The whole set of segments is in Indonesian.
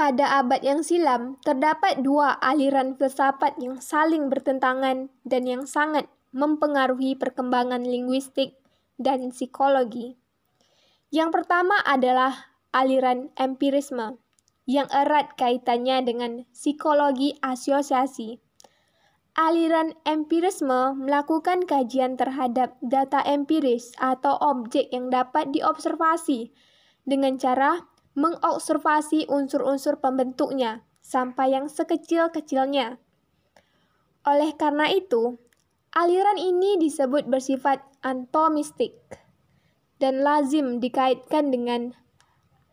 Pada abad yang silam, terdapat dua aliran filsafat yang saling bertentangan dan yang sangat mempengaruhi perkembangan linguistik dan psikologi. Yang pertama adalah aliran empirisme, yang erat kaitannya dengan psikologi asosiasi. Aliran empirisme melakukan kajian terhadap data empiris atau objek yang dapat diobservasi dengan cara mengobservasi unsur-unsur pembentuknya sampai yang sekecil-kecilnya. Oleh karena itu, aliran ini disebut bersifat atomistik dan lazim dikaitkan dengan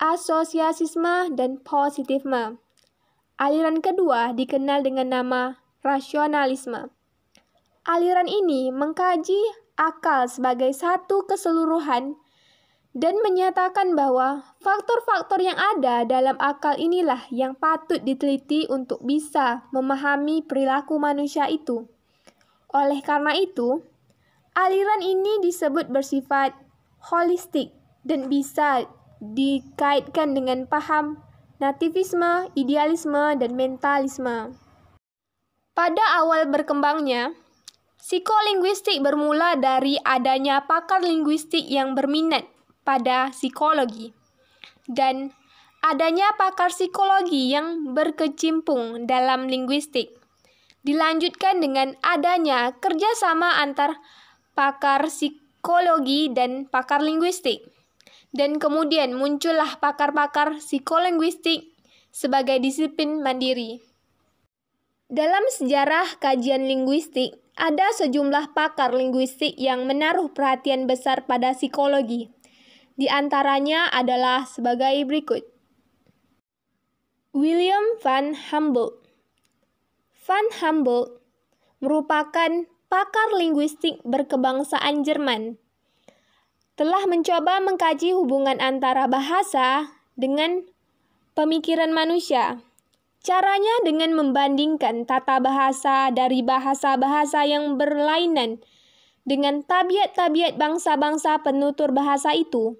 asosiasisme dan positivisme. Aliran kedua dikenal dengan nama rasionalisme. Aliran ini mengkaji akal sebagai satu keseluruhan dan menyatakan bahwa faktor-faktor yang ada dalam akal inilah yang patut diteliti untuk bisa memahami perilaku manusia itu. Oleh karena itu, aliran ini disebut bersifat holistik dan bisa dikaitkan dengan paham nativisme, idealisme, dan mentalisme. Pada awal berkembangnya, psikolinguistik bermula dari adanya pakar linguistik yang berminat pada psikologi, dan adanya pakar psikologi yang berkecimpung dalam linguistik. Dilanjutkan dengan adanya kerjasama antar pakar psikologi dan pakar linguistik. Dan kemudian muncullah pakar-pakar psikolinguistik sebagai disiplin mandiri. Dalam sejarah kajian linguistik, ada sejumlah pakar linguistik yang menaruh perhatian besar pada psikologi. Di antaranya adalah sebagai berikut. William van Humboldt. Van Humboldt merupakan pakar linguistik berkebangsaan Jerman. Telah mencoba mengkaji hubungan antara bahasa dengan pemikiran manusia. Caranya dengan membandingkan tata bahasa dari bahasa-bahasa yang berlainan dengan tabiat-tabiat bangsa-bangsa penutur bahasa itu.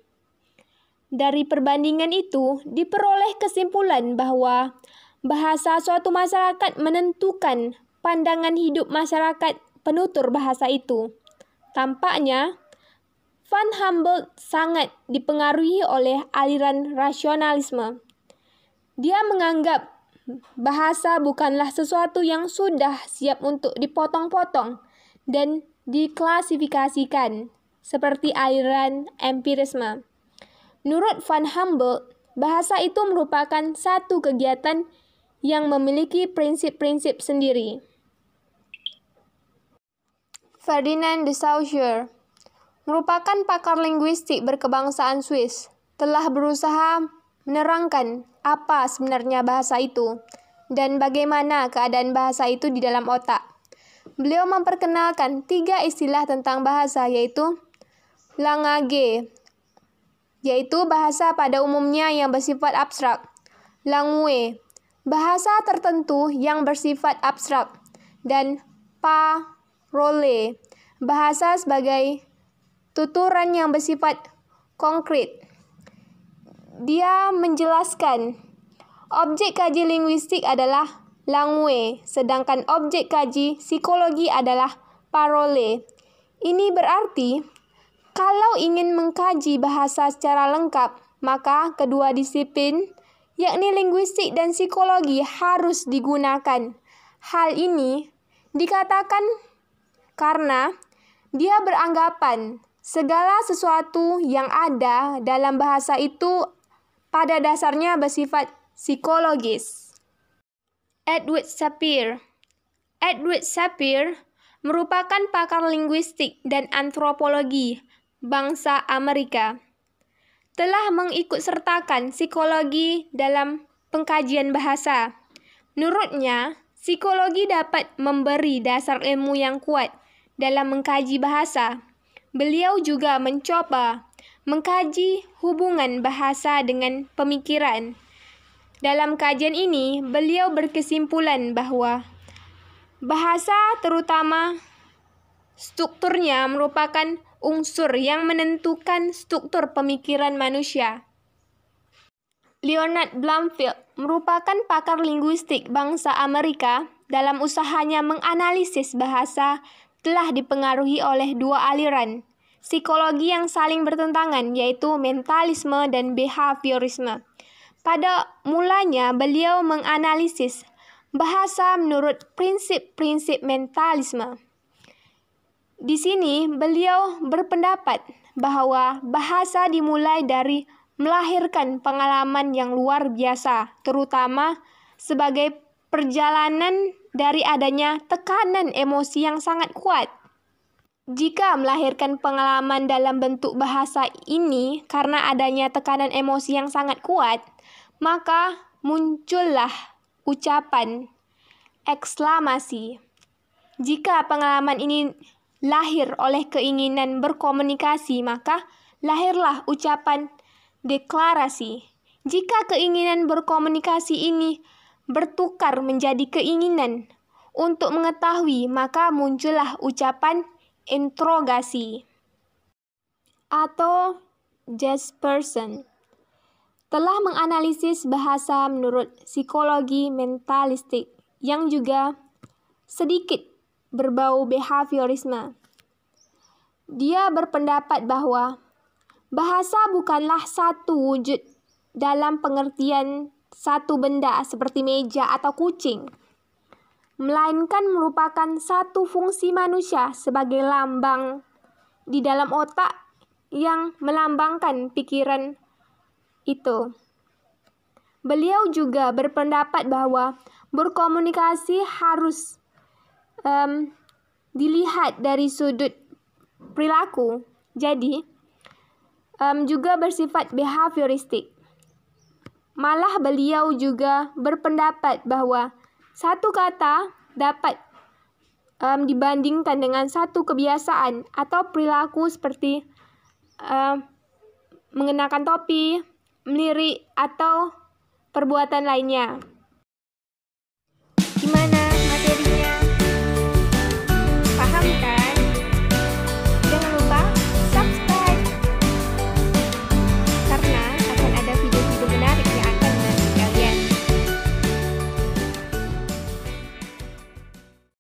Dari perbandingan itu, diperoleh kesimpulan bahwa bahasa suatu masyarakat menentukan pandangan hidup masyarakat penutur bahasa itu. Tampaknya, Van Humboldt sangat dipengaruhi oleh aliran rasionalisme. Dia menganggap bahasa bukanlah sesuatu yang sudah siap untuk dipotong-potong dan diklasifikasikan, seperti aliran empirisme. Menurut Van Humboldt, bahasa itu merupakan satu kegiatan yang memiliki prinsip-prinsip sendiri. Ferdinand de Saussure merupakan pakar linguistik berkebangsaan Swiss, telah berusaha menerangkan apa sebenarnya bahasa itu dan bagaimana keadaan bahasa itu di dalam otak. Beliau memperkenalkan 3 istilah tentang bahasa, yaitu langue, yaitu bahasa pada umumnya yang bersifat abstrak, langue, bahasa tertentu yang bersifat abstrak, dan parole, bahasa sebagai tuturan yang bersifat konkret. Dia menjelaskan, objek kaji linguistik adalah langue, sedangkan objek kaji psikologi adalah parole. Ini berarti, kalau ingin mengkaji bahasa secara lengkap, maka kedua disiplin, yakni linguistik dan psikologi, harus digunakan. Hal ini dikatakan karena dia beranggapan segala sesuatu yang ada dalam bahasa itu pada dasarnya bersifat psikologis. Edward Sapir. Edward Sapir merupakan pakar linguistik dan antropologi bangsa Amerika. Telah mengikutsertakan psikologi dalam pengkajian bahasa. Menurutnya, psikologi dapat memberi dasar ilmu yang kuat dalam mengkaji bahasa. Beliau juga mencoba mengkaji hubungan bahasa dengan pemikiran. Dalam kajian ini, beliau berkesimpulan bahwa bahasa, terutama strukturnya, merupakan unsur yang menentukan struktur pemikiran manusia. Leonard Bloomfield merupakan pakar linguistik bangsa Amerika. Dalam usahanya menganalisis bahasa, telah dipengaruhi oleh dua aliran psikologi yang saling bertentangan, yaitu mentalisme dan behaviorisme. Pada mulanya, beliau menganalisis bahasa menurut prinsip-prinsip mentalisme. Di sini, beliau berpendapat bahwa bahasa dimulai dari melahirkan pengalaman yang luar biasa, terutama sebagai perjalanan dari adanya tekanan emosi yang sangat kuat. Jika melahirkan pengalaman dalam bentuk bahasa ini karena adanya tekanan emosi yang sangat kuat, maka muncullah ucapan eksklamasi. Jika pengalaman ini lahir oleh keinginan berkomunikasi, maka lahirlah ucapan deklarasi. Jika keinginan berkomunikasi ini bertukar menjadi keinginan untuk mengetahui, maka muncullah ucapan interogasi. Atau Jespersen telah menganalisis bahasa menurut psikologi mentalistik yang juga sedikit berbau behaviorisme. Dia berpendapat bahwa bahasa bukanlah satu wujud dalam pengertian satu benda seperti meja atau kucing, melainkan merupakan satu fungsi manusia sebagai lambang di dalam otak yang melambangkan pikiran itu. Beliau juga berpendapat bahwa berkomunikasi harus dilihat dari sudut perilaku, jadi juga bersifat behavioristik. Malah beliau juga berpendapat bahwa satu kata dapat dibandingkan dengan satu kebiasaan atau perilaku seperti mengenakan topi, melirik, atau perbuatan lainnya.